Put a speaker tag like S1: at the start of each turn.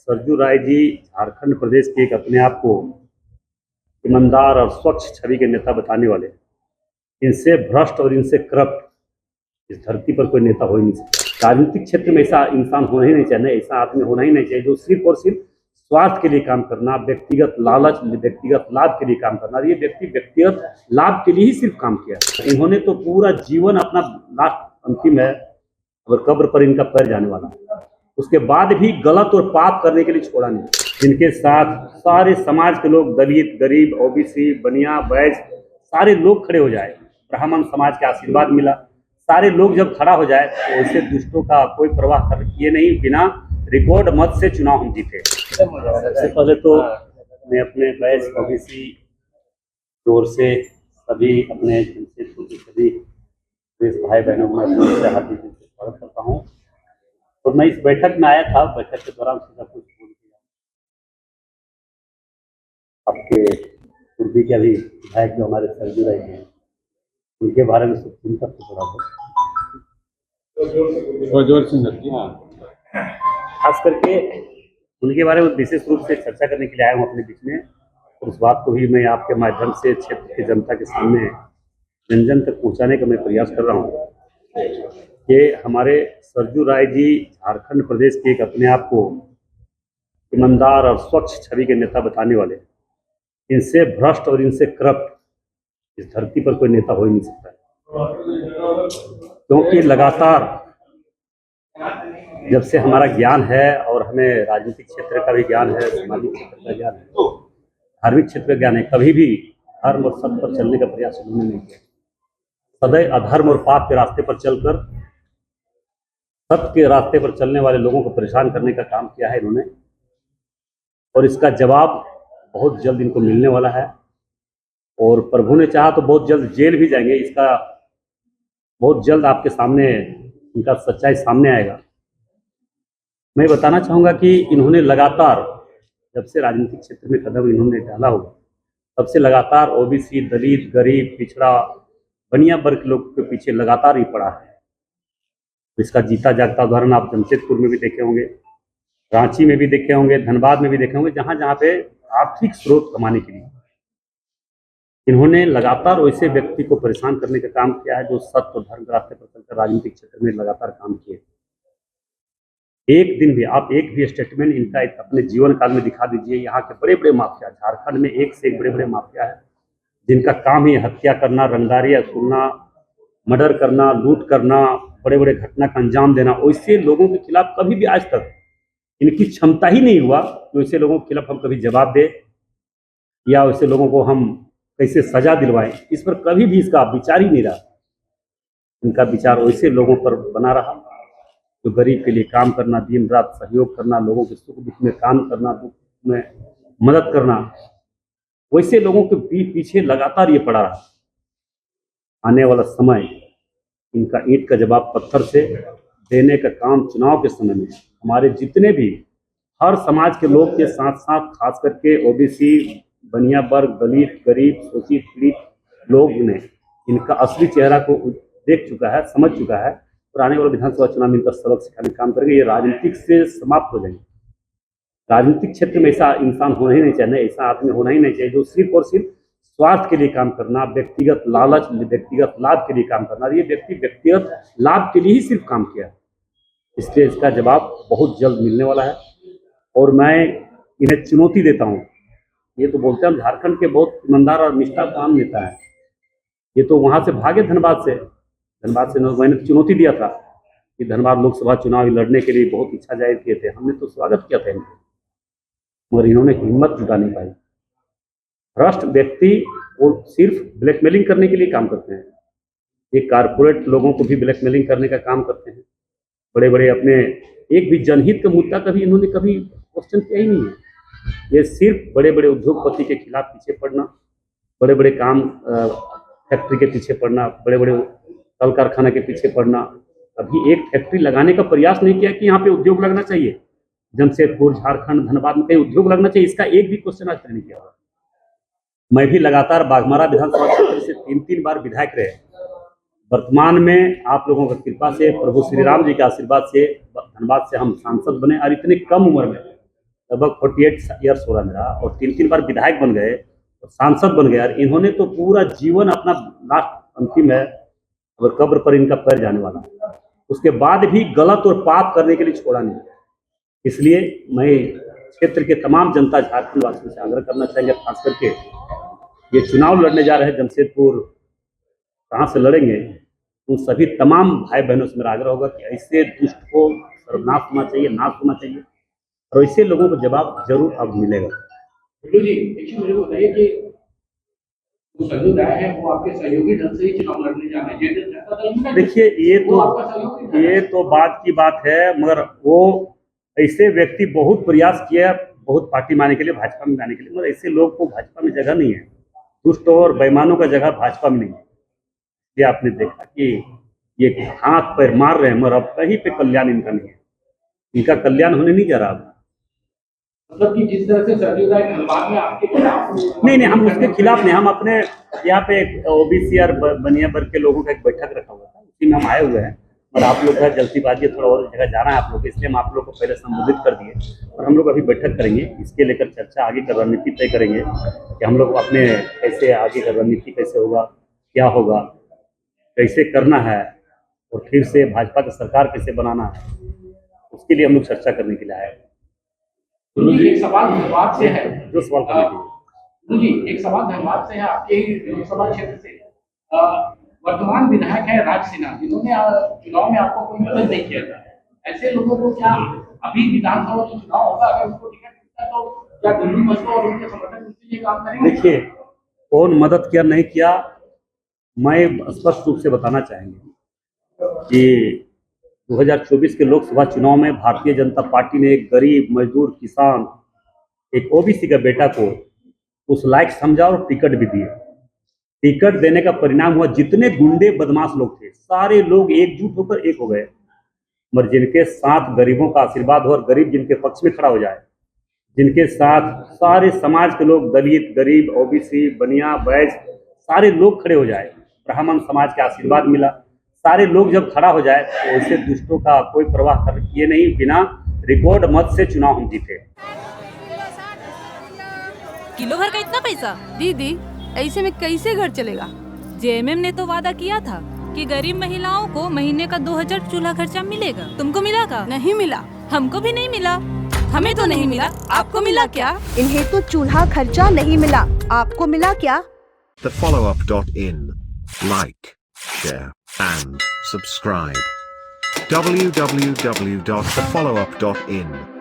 S1: सरजू राय जी झारखंड प्रदेश के एक अपने आप को ईमानदार और स्वच्छ छवि के नेता बताने वाले, इनसे भ्रष्ट और इनसे करप्ट इस धरती पर कोई नेता हो ही नहीं सकता। राजनीतिक क्षेत्र में ऐसा इंसान होना ही नहीं चाहिए, ऐसा आदमी होना ही नहीं चाहिए जो सिर्फ और सिर्फ स्वार्थ के लिए काम करना, व्यक्तिगत लालच, व्यक्तिगत लाभ के लिए काम करना। ये व्यक्ति व्यक्तिगत लाभ के लिए ही सिर्फ काम किया। इन्होंने तो पूरा जीवन अपना लास्ट अंतिम है और कब्र पर इनका पैर जाने वाला है, उसके बाद भी गलत और पाप करने के लिए छोड़ा नहीं। जिनके साथ सारे समाज के लोग, दलित, गरीब, ओबीसी, बनिया, बैज, सारे लोग खड़े हो जाए, ब्राह्मण समाज का आशीर्वाद मिला, सारे लोग जब खड़ा हो जाए तो ऐसे दुष्टों का कोई परवाह किए नहीं, बिना रिकॉर्ड मत से चुनाव हम जीते। सबसे पहले तो मैं अपने बैज ओबीसी की ओर से सभी अपने जमशेदपुर के सभी भाई बहनों को हार्दिक स्वागत करता हूँ। तो मैं इस बैठक में आया था, बैठक के दौरान सीधा कुछ बोल दिया। आपके पूर्वी के अभी विधायक जो हमारे सरजू राय हैं, उनके बारे में सब चिंता से थोड़ा खास करके उनके बारे में विशेष रूप से चर्चा करने के लिए आया हूँ अपने बीच में। और उस बात को भी मैं आपके माध्यम से क्षेत्र की जनता के सामने जन जन तक पहुँचाने का मैं प्रयास कर रहा हूँ कि हमारे सरजू राय जी झारखंड प्रदेश के एक अपने आप को ईमानदार और स्वच्छ छवि के नेता बताने वाले, इनसे भ्रष्ट और इनसे करप्ट इस धरती पर कोई नेता हो ही नहीं सकता। क्योंकि लगातार जब से हमारा ज्ञान है और हमें राजनीतिक क्षेत्र का भी ज्ञान है, सामाजिक क्षेत्र का ज्ञान है, धार्मिक क्षेत्र का ज्ञान है, कभी भी धर्म और सत्य पर चलने का प्रयास उन्होंने नहीं किया। सदैव अधर्म और पाप के रास्ते पर चलकर सत्य के रास्ते पर चलने वाले लोगों को परेशान करने का काम किया है इन्होंने, और इसका जवाब बहुत जल्द इनको मिलने वाला है। और प्रभु ने चाहा तो बहुत जल्द जेल भी जाएंगे, इसका बहुत जल्द आपके सामने इनका सच्चाई सामने आएगा। मैं बताना चाहूँगा कि इन्होंने लगातार जब से राजनीतिक क्षेत्र में कदम इन्होंने डाला होगा, तब से लगातार ओबीसी, दलित, गरीब, पिछड़ा, बनिया वर्ग के लोग के पीछे लगातार ही पड़ा है। इसका जीता जागता उदाहरण आप जमशेदपुर में भी देखे होंगे, रांची में भी देखे होंगे, धनबाद में भी देखे होंगे, जहाँ जहाँ पे आर्थिक स्रोत कमाने के लिए इन्होंने लगातार वैसे व्यक्ति को परेशान करने का काम किया है जो सत्य और धर्म के रास्ते पर चलकर राजनीतिक क्षेत्र में लगातार काम किए। एक दिन भी आप एक भी स्टेटमेंट इनका अपने जीवन काल में दिखा दीजिए। यहाँ के बड़े बड़े माफिया, झारखंड में एक से एक बड़े बड़े माफिया है जिनका काम ही हत्या करना, रंगदारी वसूलना, मर्डर करना, लूट करना, बड़े बड़े घटना का अंजाम देना। वैसे लोगों के खिलाफ कभी भी आज तक इनकी क्षमता ही नहीं हुआ कि वैसे लोगों के खिलाफ हम कभी जवाब दे या वैसे लोगों को हम कैसे सजा दिलवाएं, इस पर कभी भी इसका विचार ही नहीं रहा। इनका विचार वैसे लोगों पर बना रहा जो गरीब के लिए काम करना, दिन रात सहयोग करना, लोगों के सुख दुख में काम करना, दुख में मदद करना, वैसे लोगों के पीछे लगातार ये पड़ा रहा। आने वाला समय इनका ईंट का जवाब पत्थर से देने का काम चुनाव के समय में हमारे जितने भी हर समाज के लोग के साथ साथ खास करके ओबीसी, बनिया वर्ग, दलित, गरीब, शोषित, पीड़ित लोग ने इनका असली चेहरा को देख चुका है, समझ चुका है, और आने वाले विधानसभा चुनाव में इनका सबक सिखाने का काम करेंगे। ये राजनीतिक से समाप्त हो जाएंगे। राजनीतिक क्षेत्र में ऐसा इंसान होना ही नहीं चाहिए, ऐसा आदमी होना ही नहीं चाहिए जो सिर्फ और सिर्फ स्वार्थ के लिए काम करना, व्यक्तिगत लालच, व्यक्तिगत लाभ के लिए काम करना। ये व्यक्ति व्यक्तिगत लाभ के लिए ही सिर्फ काम किया, इसलिए इसका जवाब बहुत जल्द मिलने वाला है। और मैं इन्हें चुनौती देता हूँ। ये तो बोलते हैं हम झारखंड के बहुत ईमानदार और निष्ठावान नेता है, ये तो वहाँ से भागे धनबाद से मैंने चुनौती दिया था कि धनबाद लोकसभा चुनाव लड़ने के लिए बहुत इच्छा जाहिर किए थे, हमने तो स्वागत किया था इनको, मगर इन्होंने हिम्मत जुटा नहीं पाई। भ्रष्ट व्यक्ति वो सिर्फ ब्लैकमेलिंग करने के लिए काम करते हैं। ये कारपोरेट लोगों को भी ब्लैकमेलिंग करने का काम करते हैं। बड़े बड़े अपने एक भी जनहित का मुद्दा कभी इन्होंने कभी क्वेश्चन किया ही नहीं है। ये सिर्फ बड़े बड़े उद्योगपति के खिलाफ पीछे पड़ना, बड़े बड़े काम फैक्ट्री के पीछे पड़ना, बड़े बड़े कल कारखाना के पीछे पड़ना। अभी एक फैक्ट्री लगाने का प्रयास नहीं किया कि यहाँ पे उद्योग लगना चाहिए, जमशेदपुर, झारखंड, धनबाद में कहीं उद्योग लगना चाहिए, इसका एक भी क्वेश्चन आज तक नहीं किया। मैं भी लगातार बाघमारा विधानसभा क्षेत्र से 3 बार विधायक रहे। वर्तमान में आप लोगों की कृपा से, प्रभु श्री राम जी के आशीर्वाद से धनबाद से हम सांसद बने, और इतने कम उम्र में लगभग 48 ईयर्स हो रहा मेरा, और 3 बार विधायक बन गए और सांसद बन गए, और इन्होंने तो पूरा जीवन अपना, लास्ट अंतिम है, और कब्र पर इनका पैर जाने वाला है, उसके बाद भी गलत और पाप करने के लिए छोड़ा नहीं। इसलिए मैं क्षेत्र के तमाम जनता, झारखंड वासियों से आग्रह करना चाहेंगे, खास करके ये चुनाव लड़ने जा रहे हैं जमशेदपुर, कहाँ से लड़ेंगे, उन सभी तमाम भाई बहनों से मेरा आग्रह होगा कि ऐसे दुष्ट को सर्वनाश होना चाहिए, नाश होना चाहिए, और ऐसे लोगों को जवाब जरूर अब मिलेगा।
S2: बिल्कुल जी, देखिए मुझे बताइए कि जो संजू राय है वो आपके सहयोगी ढंग से ही चुनाव लड़ने जा रहे हैं।
S1: देखिए ये तो बात की बात है, मगर वो ऐसे व्यक्ति बहुत प्रयास किया, बहुत पार्टी में आने के लिए, भाजपा में आने के लिए, मगर ऐसे लोग को भाजपा में जगह नहीं है। दुष्ट और बेईमानों का जगह भाजपा में नहीं है। ये आपने देखा कि ये हाथ पैर मार रहे हैं, मगर अब कहीं पे कल्याण इनका नहीं है, इनका कल्याण होने नहीं जा रहा।
S2: मतलब कि जिस तरह से संजू राय धनबाद में आपके खिलाफ,
S1: नहीं, हम उसके खिलाफ नहीं, हम अपने यहाँ पे ओबीसी और बनिया वर्ग के लोगों का एक बैठक रखा हुआ था, उसी में हम आए हुए हैं, और आप लोग का जल्दीबाजी है, थोड़ा और जगह जाना है आप लोग को, इसलिए हम आप लोग को पहले संबोधित कर दिए, और हम लोग अभी बैठक करेंगे, इसके लेकर चर्चा आगे का रणनीति तय करेंगे कि हम लोग अपने कैसे आगे का रणनीति कैसे होगा, क्या होगा, कैसे करना है, और फिर से भाजपा की सरकार कैसे बनाना है, उसके लिए हम लोग चर्चा करने के लिए आए।
S2: एक सवाल धनबाद से है,
S1: जो सवाल करने
S2: जी, एक सवाल धनबाद से है, आपके ही लोकसभा क्षेत्र से वर्तमान विधायक है राज सिन्हा, जिन्होंने चुनाव में आपको कोई मदद नहीं किया था। ऐसे लोगों को क्या अभी विधानसभा जो चुनाव होगा, अगर उनको टिकट मिलता है तो क्या दिल्ली मस्को और उनके समर्थन के लिए काम करेंगे?
S1: देखिए, कौन मदद किया नहीं किया, मैं स्पष्ट रूप से बताना चाहेंगे कि 2024 के लोकसभा चुनाव में भारतीय जनता पार्टी ने एक गरीब मजदूर किसान, एक ओबीसी का बेटा को उस लायक समझा और टिकट भी दिए। टिकट देने का परिणाम हुआ, जितने गुंडे बदमाश लोग थे सारे लोग एकजुट होकर एक हो गए, मगर जिनके साथ गरीबों का आशीर्वाद हो और गरीब जिनके पक्ष में खड़ा हो जाए, जिनके साथ सारे समाज के लोग, दलित, गरीब, ओबीसी, बनिया, बैज, सारे लोग खड़े हो जाए, ब्राह्मण समाज के आशीर्वाद मिला, सारे लोग जब खड़ा हो जाए तो ऐसे दुष्टों का कोई परवाह किए नहीं, बिना रिकॉर्ड मत से चुनाव हम जीते।
S3: किलो भर का इतना पैसा?
S4: दीदी, ऐसे में कैसे घर चलेगा?
S3: जेएमएम ने तो वादा किया था कि गरीब महिलाओं को महीने का 2000 चूल्हा खर्चा मिलेगा। तुमको मिला का?
S4: नहीं मिला।
S3: हमको भी नहीं मिला। हमें तो नहीं मिला, आपको मिला क्या?
S5: इन्हें तो चूल्हा खर्चा नहीं मिला, आपको मिला क्या?
S6: thefollowup.in. Like, share, and subscribe. www.thefollowup.in